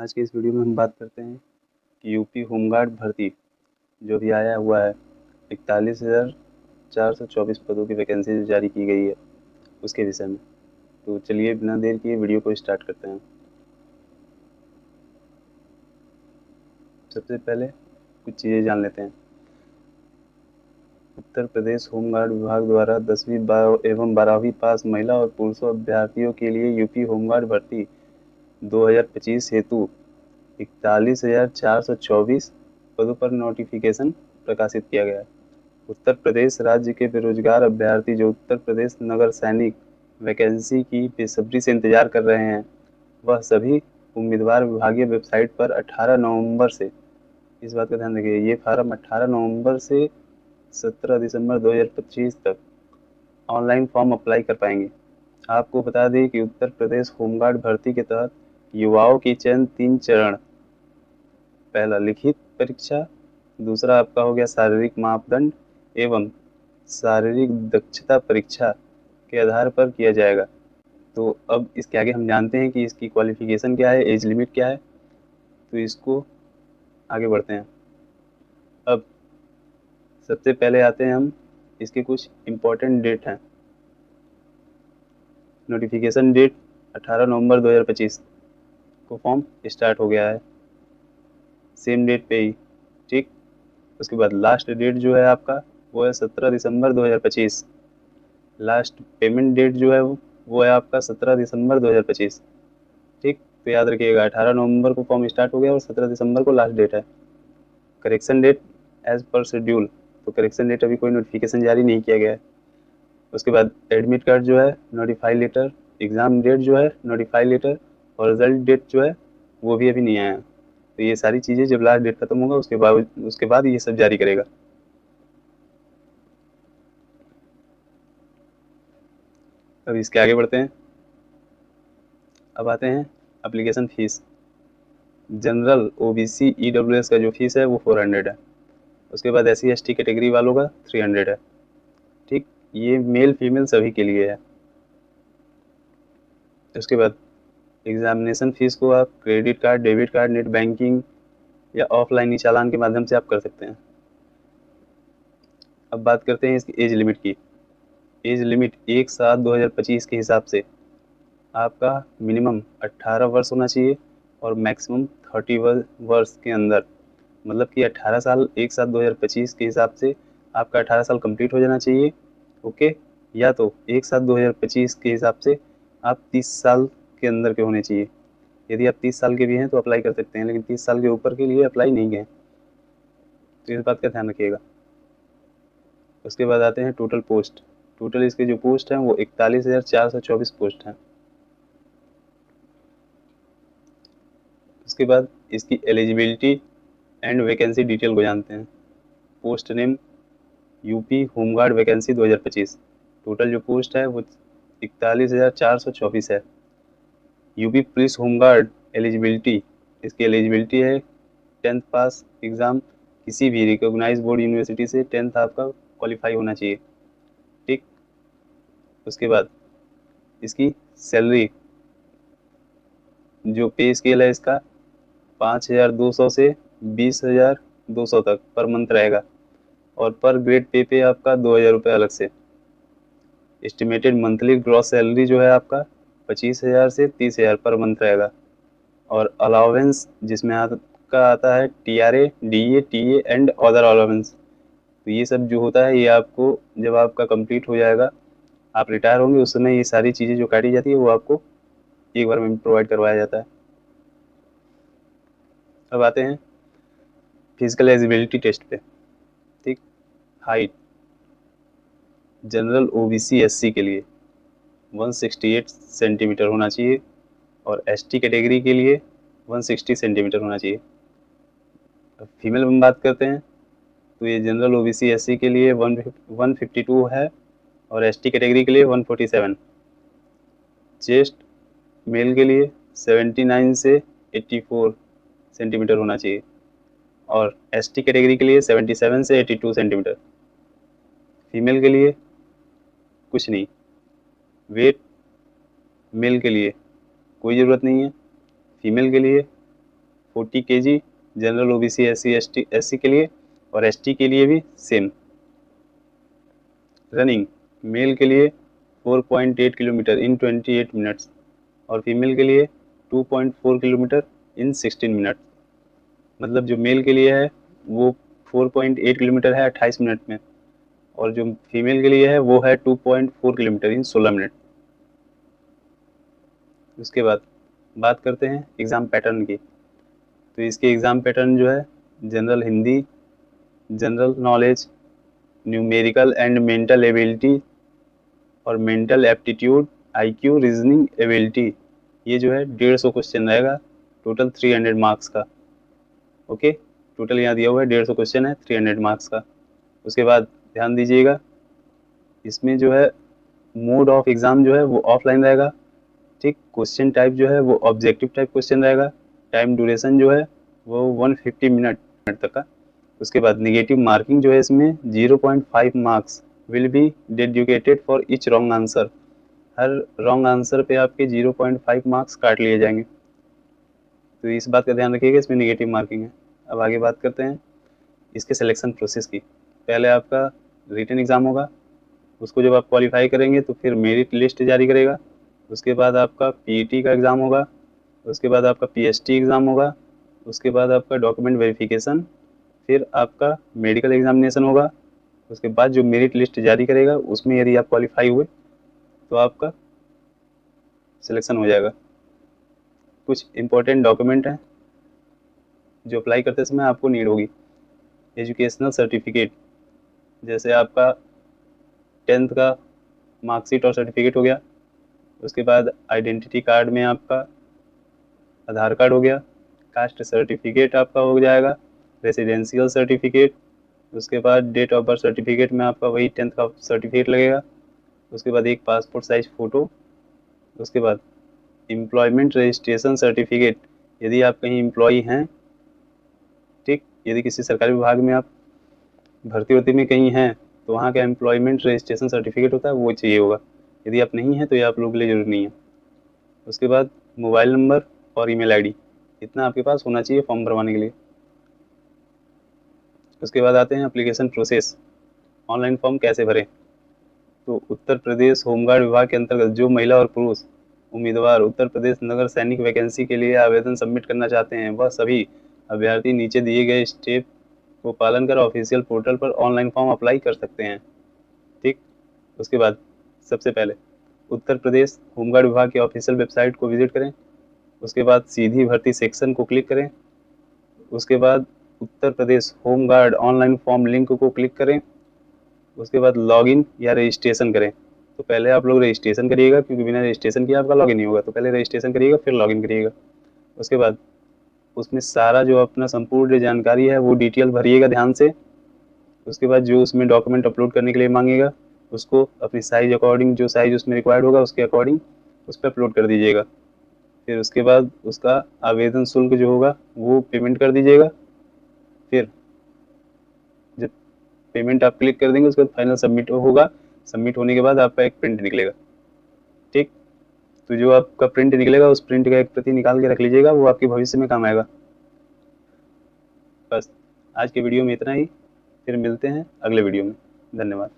आज के इस वीडियो में हम बात करते हैं कि यूपी होमगार्ड भर्ती जो भी आया हुआ है 41,424 पदों की वैकेंसी जो जारी की गई है उसके विषय में। तो चलिए बिना देर किए वीडियो को स्टार्ट करते हैं। सबसे पहले कुछ चीज़ें जान लेते हैं। उत्तर प्रदेश होमगार्ड विभाग द्वारा 10वीं एवं 12वीं पास महिला और पुरुषों अभ्यर्थियों के लिए यूपी होमगार्ड भर्ती 2025 हेतु 41,424 पदों पर नोटिफिकेशन प्रकाशित किया गया है। उत्तर प्रदेश राज्य के बेरोजगार अभ्यर्थी जो उत्तर प्रदेश नगर सैनिक वैकेंसी की बेसब्री से इंतजार कर रहे हैं, वह सभी उम्मीदवार विभागीय वेबसाइट पर 18 नवंबर से, इस बात का ध्यान रखिए, ये फार्म 18 नवंबर से 17 दिसंबर 2025 तक ऑनलाइन फॉर्म अप्लाई कर पाएंगे। आपको बता दें कि उत्तर प्रदेश होमगार्ड भर्ती के तहत युवाओं की चयन 3 चरण: पहला लिखित परीक्षा, दूसरा आपका हो गया शारीरिक मापदंड एवं शारीरिक दक्षता परीक्षा के आधार पर किया जाएगा। तो अब इसके आगे हम जानते हैं कि इसकी क्वालिफिकेशन क्या है, एज लिमिट क्या है। तो इसको आगे बढ़ते हैं। अब सबसे पहले आते हैं हम, इसके कुछ इम्पोर्टेंट डेट हैं। नोटिफिकेशन डेट 18 नवंबर 2025 को फॉर्म स्टार्ट हो गया है, सेम डेट पे ही, ठीक। उसके बाद लास्ट डेट जो है आपका वो है 17 दिसंबर 2025। लास्ट पेमेंट डेट जो है वो है आपका 17 दिसंबर 2025, ठीक। तो याद रखिएगा 18 नवंबर को फॉर्म स्टार्ट हो गया और 17 दिसंबर को लास्ट डेट है। Correction date as per schedule, तो करेक्शन डेट अभी कोई नोटिफिकेशन जारी नहीं किया गया है। उसके बाद एडमिट कार्ड जो है, नोटिफाई लेटर, एग्ज़ाम डेट जो है, नोटिफाई लेटर, और रिजल्ट डेट जो है वो भी अभी नहीं आया। तो ये सारी चीज़ें जब लास्ट डेट खत्म होगा उसके बाद ये सब जारी करेगा। अब इसके आगे बढ़ते हैं। अब आते हैं application fees. General OBC EWS का जो फीस है वो 400 है। उसके बाद SC ST कैटेगरी वालों का 300 है, ठीक। ये मेल फीमेल सभी के लिए है। उसके बाद एग्जामिनेशन फीस को आप credit card, debit card, net banking या ऑफलाइन ई चालान के माध्यम से आप कर सकते हैं। अब बात करते हैं इसकी एज लिमिट की। एज लिमिट 1/7/2025 के हिसाब से आपका मिनिमम 18 वर्ष होना चाहिए और मैक्सिमम 30 वर्ष के अंदर, मतलब कि 18 साल 1/7/2025 के हिसाब से आपका 18 साल कंप्लीट हो जाना चाहिए, ओके। या तो 1/7/2025 के हिसाब से आप 30 साल के अंदर के होने चाहिए। यदि आप 30 साल के भी हैं तो अप्लाई कर सकते हैं, लेकिन 30 साल के ऊपर के लिए अप्लाई नहीं है, तो इस बात का ध्यान रखिएगा। उसके बाद आते हैं टोटल पोस्ट। टोटल इसके जो पोस्ट हैं वो 41,424 पोस्ट हैं। उसके बाद इसकी एलिजिबिलिटी एंड वैकेंसी डिटेल को जानते हैं। Post name UP home guard vacancy 2025। Total जो पोस्ट है वो 41,424 है। यूपी पुलिस होमगार्ड एलिजिबिलिटी, इसकी एलिजिबिलिटी है 10th पास एग्ज़ाम, किसी भी रिकॉग्नाइज बोर्ड यूनिवर्सिटी से 10th आपका क्वालिफाई होना चाहिए, ठीक। उसके बाद इसकी सैलरी, जो पे स्केल है इसका 5,200 से 20,200 तक पर मंथ रहेगा, और पर ग्रेड पे आपका 2,000 रुपये अलग से। एस्टिमेटेड मंथली ग्रॉस सैलरी जो है आपका 25,000 से 30,000 पर मंथ रहेगा। और अलाउंस जिसमें आपका आता है TRA, DA, TA and other allowance, तो ये सब जो होता है ये आपको जब आपका कंप्लीट हो जाएगा, आप रिटायर होंगे, उस समय ये सारी चीज़ें जो काटी जाती है वो आपको एक बार में प्रोवाइड करवाया जाता है। अब आते हैं फिजिकल एलिजिबिलिटी टेस्ट पे, ठीक। हाइट जनरल OBC SC के लिए 168 सेंटीमीटर होना चाहिए और ST कैटेगरी के लिए 160 सेंटीमीटर होना चाहिए। अब फीमेल में बात करते हैं तो ये जनरल OBC SC के लिए 152 है और ST कैटेगरी के लिए 147। चेस्ट मेल के लिए 79 से 84 सेंटीमीटर होना चाहिए और ST कैटेगरी के लिए 77 से 82 सेंटीमीटर। फीमेल के लिए कुछ नहीं। वेट मेल के लिए कोई ज़रूरत नहीं है, फीमेल के लिए 40 kg, जनरल ओबीसी SC के लिए और ST के लिए भी सेम। रनिंग मेल के लिए 4.8 किलोमीटर इन 28 मिनट्स और फीमेल के लिए 2.4 किलोमीटर इन 16 मिनट। मतलब जो मेल के लिए है वो 4.8 किलोमीटर है 28 मिनट में, और जो फीमेल के लिए है वो है 2.4 किलोमीटर इन 16 मिनट। उसके बाद बात करते हैं एग्ज़ाम पैटर्न की। तो इसके एग्ज़ाम पैटर्न जो है general Hindi, general knowledge, numerical and mental ability और mental aptitude, IQ, reasoning ability, ये जो है 150 क्वेश्चन रहेगा, टोटल 300 मार्क्स का। ओके, टोटल यहाँ दिया हुआ है 150 क्वेश्चन है 300 मार्क्स का। उसके बाद ध्यान दीजिएगा, इसमें जो है मोड ऑफ एग्ज़ाम जो है वो ऑफलाइन रहेगा। ठीक, क्वेश्चन टाइप जो है वो ऑब्जेक्टिव टाइप क्वेश्चन रहेगा। टाइम ड्यूरेशन जो है वो 150 मिनट तक का। उसके बाद निगेटिव मार्किंग जो है इसमें 0.5 marks will be dedicated for each wrong answer. Her wrong answer पे आपके 0.5 मार्क्स काट लिए जाएंगे, तो इस बात का ध्यान रखिएगा, इसमें निगेटिव मार्किंग है। अब आगे बात करते हैं इसके सिलेक्शन प्रोसेस की। पहले आपका रिटन एग्ज़ाम होगा, उसको जब आप क्वालिफाई करेंगे तो फिर मेरिट लिस्ट जारी करेगा। उसके बाद आपका PET का एग्ज़ाम होगा, उसके बाद आपका PST एग्ज़ाम होगा, उसके बाद आपका डॉक्यूमेंट वेरिफिकेशन, फिर आपका मेडिकल एग्जामिनेशन होगा। उसके बाद जो मेरिट लिस्ट जारी करेगा उसमें यदि आप क्वालिफाई हुए तो आपका सिलेक्शन हो जाएगा। कुछ इम्पोर्टेंट डॉक्यूमेंट हैं जो अप्लाई करते समय आपको नीड होगी। एजुकेशनल सर्टिफिकेट, जैसे आपका 10th का मार्कशीट और सर्टिफिकेट हो गया। उसके बाद आइडेंटिटी कार्ड में आपका आधार कार्ड हो गया। कास्ट सर्टिफिकेट आपका हो जाएगा। रेसिडेंशियल सर्टिफिकेट, उसके बाद डेट ऑफ बर्थ सर्टिफिकेट में आपका वही 10th का सर्टिफिकेट लगेगा। उसके बाद एक पासपोर्ट साइज फ़ोटो। उसके बाद एम्प्लॉयमेंट रजिस्ट्रेशन सर्टिफिकेट, यदि आप कहीं एम्प्लॉई हैं, ठीक, यदि किसी सरकारी विभाग में आप भर्ती में कहीं हैं तो वहाँ का एम्प्लॉयमेंट रजिस्ट्रेशन सर्टिफिकेट होता है, वो चाहिए होगा। यदि आप नहीं हैं तो ये आप लोगों के लिए ज़रूरी नहीं है। उसके बाद मोबाइल नंबर और ईमेल ID, इतना आपके पास होना चाहिए फॉर्म भरवाने के लिए। उसके बाद आते हैं एप्लीकेशन प्रोसेस, ऑनलाइन फॉर्म कैसे भरें। तो उत्तर प्रदेश होमगार्ड विभाग के अंतर्गत जो महिला और पुरुष उम्मीदवार उत्तर प्रदेश नगर सैनिक वैकेंसी के लिए आवेदन सबमिट करना चाहते हैं, वह सभी अभ्यर्थी नीचे दिए गए स्टेप को पालन कर ऑफिशियल पोर्टल पर ऑनलाइन फॉर्म अप्लाई कर सकते हैं। ठीक, उसके बाद सबसे पहले उत्तर प्रदेश होमगार्ड विभाग की ऑफिशियल वेबसाइट को विजिट करें। उसके बाद सीधी भर्ती सेक्शन को क्लिक करें। उसके बाद Uttar Pradesh home guard online form link को क्लिक करें। उसके बाद लॉगिन या रजिस्ट्रेशन करें। तो पहले आप लोग रजिस्ट्रेशन करिएगा, क्योंकि बिना रजिस्ट्रेशन किए आपका लॉगिन नहीं होगा। तो पहले रजिस्ट्रेशन करिएगा फिर लॉगिन करिएगा। उसके बाद उसमें सारा जो अपना संपूर्ण जानकारी है वो डिटेल भरिएगा ध्यान से। उसके बाद जो उसमें डॉक्यूमेंट अपलोड करने के लिए मांगेगा उसको अपनी साइज अकॉर्डिंग, जो साइज उसमें रिक्वायर्ड होगा उसके अकॉर्डिंग उस पर अपलोड कर दीजिएगा। फिर उसके बाद उसका आवेदन शुल्क जो होगा वो पेमेंट कर दीजिएगा। फिर जब पेमेंट आप क्लिक कर देंगे उसके बाद फाइनल सबमिट होगा। सबमिट होने के बाद आपका एक प्रिंट निकलेगा। ठीक, तो जो आपका प्रिंट निकलेगा उस प्रिंट का एक प्रति निकाल के रख लीजिएगा, वो आपके भविष्य में काम आएगा। बस आज के वीडियो में इतना ही, फिर मिलते हैं अगले वीडियो में। धन्यवाद।